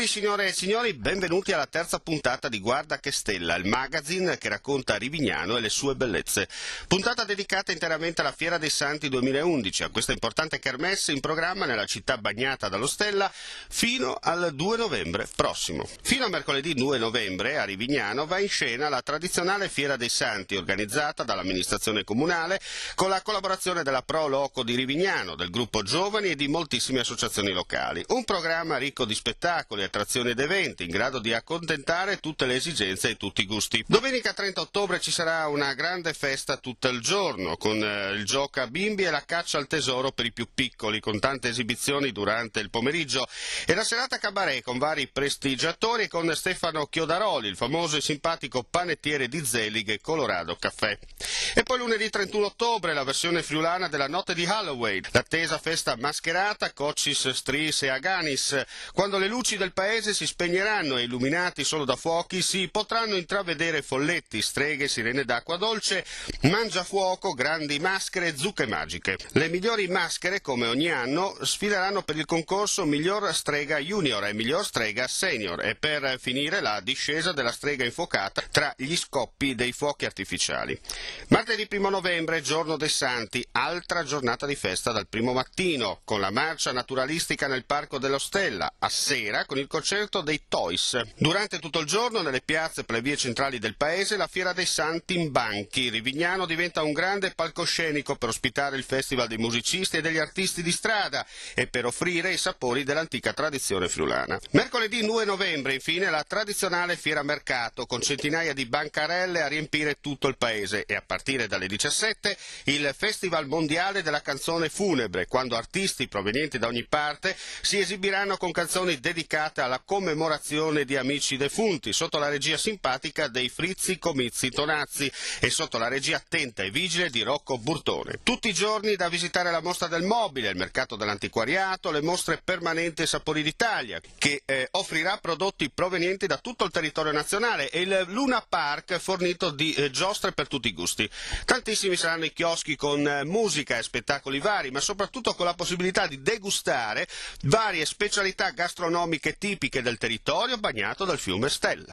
Gentili signore e signori, benvenuti alla terza puntata di Guarda che Stella, il magazine che racconta Rivignano e le sue bellezze. Puntata dedicata interamente alla Fiera dei Santi 2011, a questa importante kermesse in programma nella città bagnata dallo Stella fino al 2 novembre prossimo. Fino a mercoledì 2 novembre a Rivignano va in scena la tradizionale Fiera dei Santi organizzata dall'amministrazione comunale con la collaborazione della Pro Loco di Rivignano, del gruppo Giovani e di moltissime associazioni locali. Un programma ricco di spettacoli, attrazioni ed eventi in grado di accontentare tutte le esigenze e tutti i gusti. Domenica 30 ottobre ci sarà una grande festa tutto il giorno con il gioco a bimbi e la caccia al tesoro per i più piccoli, con tante esibizioni durante il pomeriggio, e la serata cabaret con vari prestigiatori e con Stefano Chiodaroli, il famoso e simpatico panettiere di Zelig e Colorado Caffè. E poi lunedì 31 ottobre la versione friulana della notte di Halloween, l'attesa festa mascherata Cocis, Stris e Aganis. Quando le luci del paese si spegneranno e illuminati solo da fuochi si potranno intravedere folletti, streghe, sirene d'acqua dolce, mangiafuoco, grandi maschere e zucche magiche. Le migliori maschere, come ogni anno, sfileranno per il concorso miglior strega junior e miglior strega senior, e per finire la discesa della strega infuocata tra gli scoppi dei fuochi artificiali. Martedì 1 novembre, giorno dei Santi, altra giornata di festa dal primo mattino, con la marcia naturalistica nel Parco dello Stella, a sera con il concerto dei Toys. Durante tutto il giorno, nelle piazze per le vie centrali del paese, la Fiera dei Santi in banchi. Rivignano diventa un grande palcoscenico per ospitare il Festival dei musicisti e degli artisti di strada e per offrire i sapori dell'antica tradizione friulana. Mercoledì 2 novembre, infine, la tradizionale Fiera Mercato, con centinaia di bancarelle a riempire tutto il paese, e a partire dalle 17 il Festival Mondiale della Canzone Funebre, quando artisti provenienti da ogni parte si esibiranno con canzoni dedicate alla commemorazione di amici defunti, sotto la regia simpatica dei Frizzi Comizi Tonazzi e sotto la regia attenta e vigile di Rocco Burtone. Tutti i giorni da visitare la mostra del mobile, il mercato dell'antiquariato, le mostre permanenti Sapori d'Italia, che offrirà prodotti provenienti da tutto il territorio nazionale, e il Luna Park fornito di giostre per tutti i gusti. Tantissimi saranno i chioschi con musica e spettacoli vari, ma soprattutto con la possibilità di degustare varie specialità gastronomiche tipiche del territorio bagnato dal fiume Stella.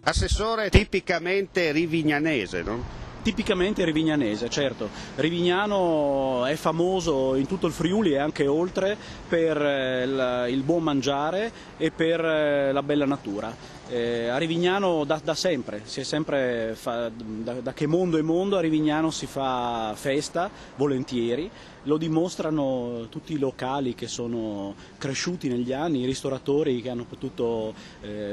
Assessore tipicamente rivignanese, no? Tipicamente rivignanese, certo. Rivignano è famoso in tutto il Friuli e anche oltre per il buon mangiare e per la bella natura. A Rivignano da sempre, da che mondo è mondo, a Rivignano si fa festa volentieri, lo dimostrano tutti i locali che sono cresciuti negli anni, i ristoratori che hanno potuto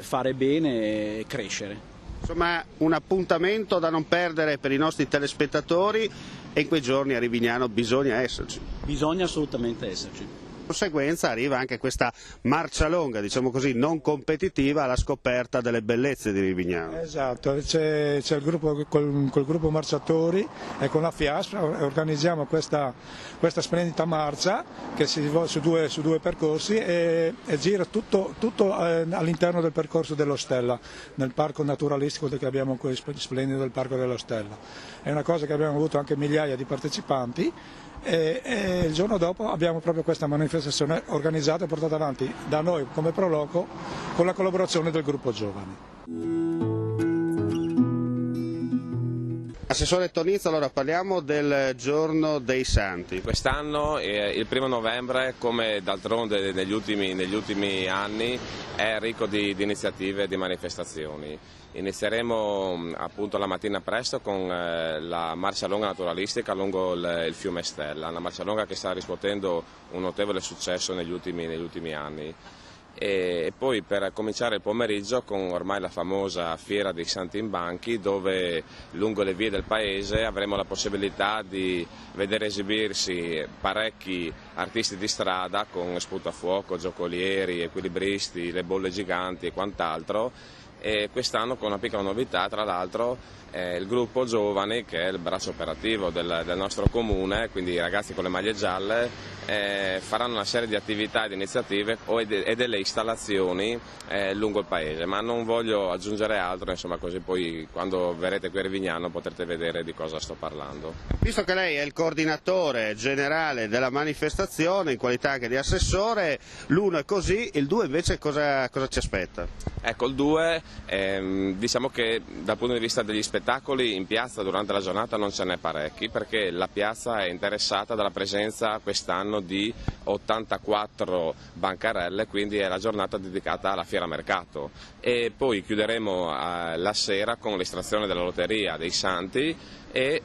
fare bene e crescere. Insomma, un appuntamento da non perdere per i nostri telespettatori, e in quei giorni a Rivignano bisogna esserci. Bisogna assolutamente esserci. Di conseguenza arriva anche questa marcia lunga, diciamo così, non competitiva, alla scoperta delle bellezze di Rivignano. Esatto, c'è il gruppo col gruppo Marciatori e con la FIAS organizziamo questa splendida marcia che si svolge su due percorsi e gira tutto all'interno del percorso dello Stella, nel parco naturalistico che abbiamo qui splendido del Parco dello Stella. È una cosa che abbiamo avuto anche migliaia di partecipanti. E il giorno dopo abbiamo proprio questa manifestazione organizzata e portata avanti da noi come Pro Loco con la collaborazione del gruppo Giovani. Assessore Tonizzo, allora parliamo del giorno dei Santi. Quest'anno il 1 novembre, come d'altronde negli ultimi anni, è ricco di iniziative e di manifestazioni. Inizieremo appunto la mattina presto con la marcia lunga naturalistica lungo il fiume Stella, una marcia lunga che sta riscuotendo un notevole successo negli ultimi anni. E poi per cominciare il pomeriggio con ormai la famosa Fiera dei Santi in banchi, dove lungo le vie del paese avremo la possibilità di vedere esibirsi parecchi artisti di strada con sputafuoco, giocolieri, equilibristi, le bolle giganti e quant'altro, e quest'anno con una piccola novità, tra l'altro il gruppo giovani, che è il braccio operativo del nostro comune, quindi i ragazzi con le maglie gialle, faranno una serie di attività e di iniziative e delle installazioni lungo il paese, ma non voglio aggiungere altro, insomma, così poi quando verrete qui a Rivignano potrete vedere di cosa sto parlando. Visto che lei è il coordinatore generale della manifestazione in qualità anche di assessore, l'1 è così, il 2 invece cosa ci aspetta? Ecco, il 2 diciamo che dal punto di vista degli spettacoli in piazza durante la giornata non ce n'è parecchi, perché la piazza è interessata dalla presenza quest'anno di 84 bancarelle, quindi è la giornata dedicata alla fiera mercato, e poi chiuderemo la sera con l'estrazione della lotteria dei Santi e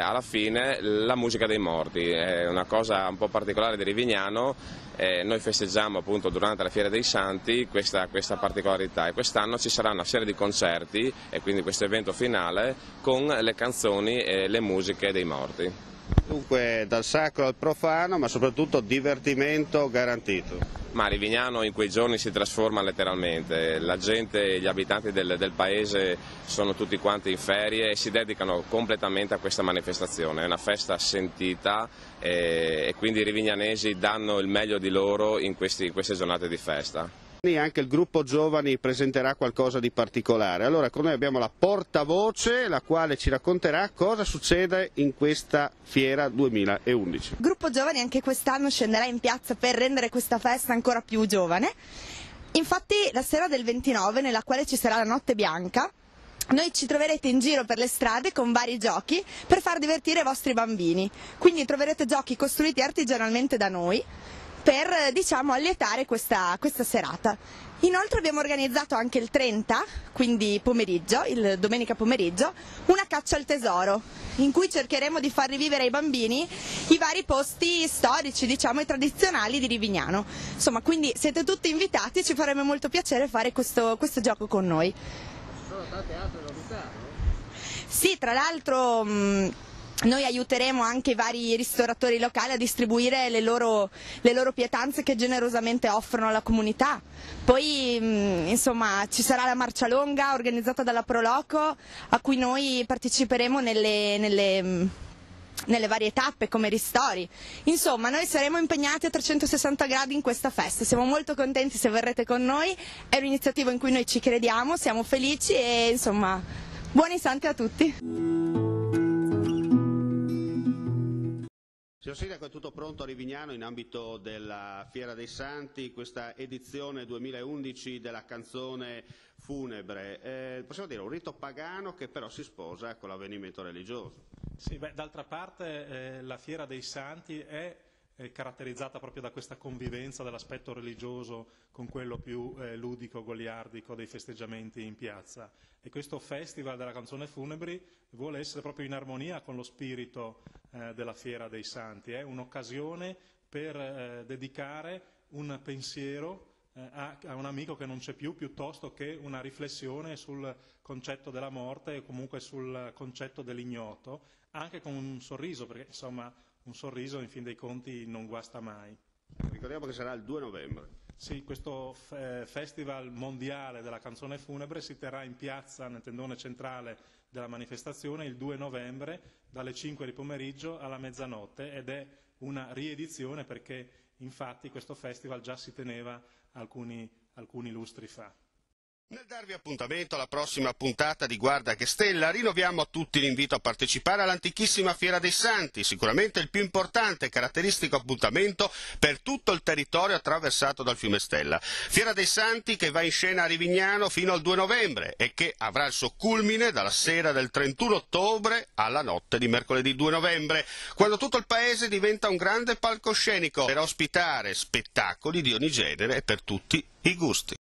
alla fine la musica dei morti. È una cosa un po' particolare di Rivignano. Noi festeggiamo appunto durante la Fiera dei Santi questa particolarità, e quest'anno ci sarà una serie di concerti e quindi questo evento finale con le canzoni e le musiche dei morti. Dunque dal sacro al profano, ma soprattutto divertimento garantito. Ma Rivignano in quei giorni si trasforma letteralmente, la gente, gli abitanti del paese sono tutti quanti in ferie e si dedicano completamente a questa manifestazione, è una festa sentita e quindi i rivignanesi danno il meglio di loro in queste giornate di festa. Anche il gruppo giovani presenterà qualcosa di particolare. Allora con noi abbiamo la portavoce, la quale ci racconterà cosa succede in questa fiera 2011. Il gruppo giovani anche quest'anno scenderà in piazza per rendere questa festa ancora più giovane. Infatti la sera del 29, nella quale ci sarà la notte bianca, noi ci troverete in giro per le strade con vari giochi per far divertire i vostri bambini. Quindi troverete giochi costruiti artigianalmente da noi per, diciamo, allietare questa serata. Inoltre abbiamo organizzato anche il 30, quindi pomeriggio, il domenica pomeriggio, una caccia al tesoro, in cui cercheremo di far rivivere ai bambini i vari posti storici, diciamo, e tradizionali di Rivignano. Insomma, quindi siete tutti invitati e ci farebbe molto piacere fare questo gioco con noi. Ci sono tante altre novità, no? Sì, tra l'altro noi aiuteremo anche i vari ristoratori locali a distribuire le loro pietanze che generosamente offrono alla comunità. Poi insomma ci sarà la marcia longa organizzata dalla Proloco, a cui noi parteciperemo nelle varie tappe come ristori. Insomma, noi saremo impegnati a 360 gradi in questa festa, siamo molto contenti se verrete con noi, è un'iniziativa in cui noi ci crediamo, siamo felici e insomma buoni Santi a tutti. Signor Sindaco, è tutto pronto a Rivignano in ambito della Fiera dei Santi, questa edizione 2011 della canzone funebre. Possiamo dire un rito pagano che però si sposa con l'avvenimento religioso. Sì, d'altra parte la Fiera dei Santi è caratterizzata proprio da questa convivenza dell'aspetto religioso con quello più ludico, goliardico dei festeggiamenti in piazza, e questo Festival della canzone funebri vuole essere proprio in armonia con lo spirito della Fiera dei Santi. È un'occasione per dedicare un pensiero a un amico che non c'è più, piuttosto che una riflessione sul concetto della morte e comunque sul concetto dell'ignoto, anche con un sorriso, perché insomma un sorriso in fin dei conti non guasta mai. Ricordiamo che sarà il 2 novembre. Sì, questo Festival mondiale della canzone funebre si terrà in piazza nel tendone centrale della manifestazione il 2 novembre dalle 5 di pomeriggio alla mezzanotte, ed è una riedizione perché infatti questo festival già si teneva alcuni lustri fa. Nel darvi appuntamento alla prossima puntata di Guarda che Stella, rinnoviamo a tutti l'invito a partecipare all'antichissima Fiera dei Santi, sicuramente il più importante e caratteristico appuntamento per tutto il territorio attraversato dal fiume Stella. Fiera dei Santi che va in scena a Rivignano fino al 2 novembre e che avrà il suo culmine dalla sera del 31 ottobre alla notte di mercoledì 2 novembre, quando tutto il paese diventa un grande palcoscenico per ospitare spettacoli di ogni genere e per tutti i gusti.